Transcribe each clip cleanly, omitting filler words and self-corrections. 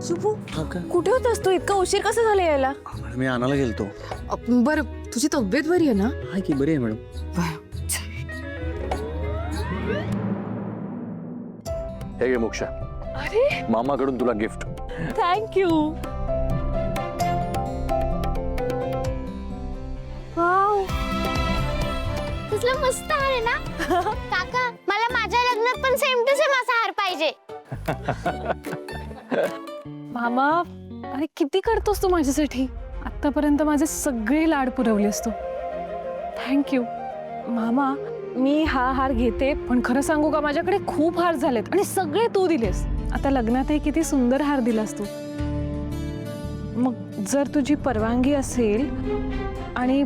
शुभू कुठे होतास तू? इतका उशीर कसा झाला यायला? मी आणायला गेलतो. बरं तुझी तब्येत बरी आहे ना? हाय की बरी आहे मॅडम. हे घे मोक्षा. अरे मामाकडून तुला गिफ्ट. थँक्यू. वाव कसलं मस्त हार आहे ना. काका मला माझ्या लग्नात पण सेम टू सेम असा हार पाहिजे. मामा, अरे किती करतोस तू माझ्यासाठी? आतापर्यंत माझे सगळे लाड पुरवलेस तू. थँक्यू मामा. मी हा हार घेते, पण खरं सांगू का माझ्याकडे खूप हार झालेत आणि सगळे तू दिलेस. आता लग्नातही किती सुंदर हार दिलास तू. मग जर तुझी परवानगी असेल आणि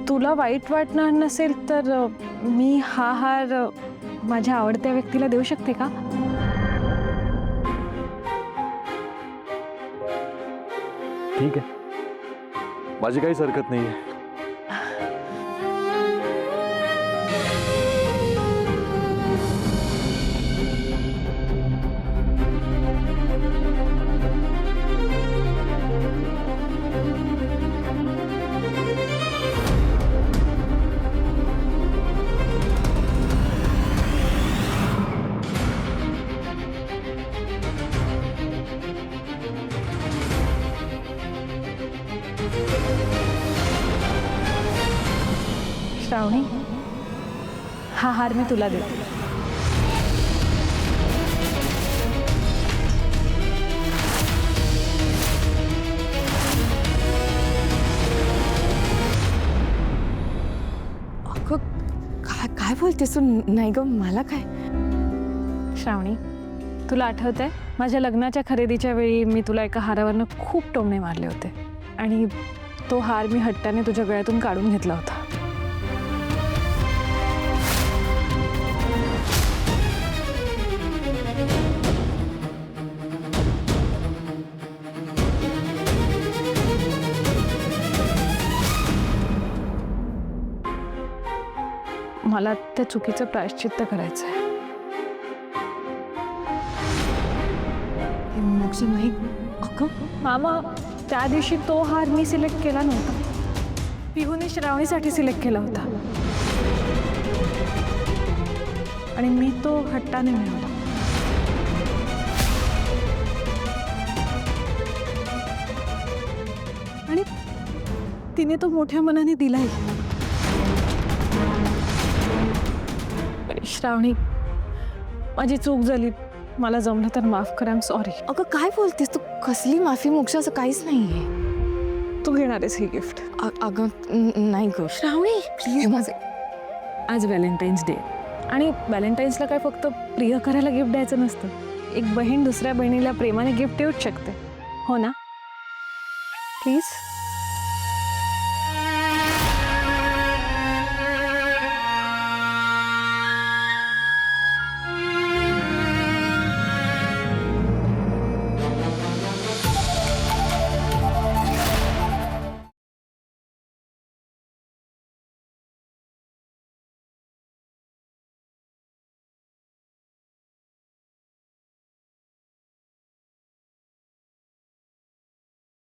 तुला वाईट वाटणार नसेल तर मी हा हार माझ्या आवडत्या व्यक्तीला देऊ शकते का? ठीक आहे, माझी काहीच हरकत नाही आहे. श्रावणी, हा हार मी तुला देते. अगं काय बोलतेस तू? नाही ग, मला काय? श्रावणी, तुला आठवतंय माझ्या लग्नाच्या खरेदीच्या वेळी मी तुला एका हारावरनं खूप टोमणे मारले होते आणि तो हार मी हट्टाने तुझ्या गळ्यातून काढून घेतला होता. मला त्या चुकीचं प्रायश्चित्त करायचं आहे. मोक्ष नाही अगं मामा, त्या दिवशी तो हार मी सिलेक्ट केला नव्हता. पिहूने श्रावणीसाठी सिलेक्ट केला होता आणि मी तो हट्टाने मिळवला. आणि तिने तो मोठ्या मनाने दिलाही. श्रावणी, माझी चूक झाली, मला जमलं तर माफ कर. I am sorry. अगं काय बोलतेस तू? कसली माफी मोक्ष? असं काहीच नाहीये. तू घेणार आहेस ही गिफ्ट? अगं नाही ग श्रावणी, प्लीज. माझे आज व्हॅलेंटाईन्स डे आणि व्हॅलेंटाईन्सला काय फक्त प्रिय करायला गिफ्ट द्यायचं नसतं. एक बहीण दुसऱ्या बहिणीला प्रेमाने गिफ्ट देऊच शकते, हो ना? प्लीज.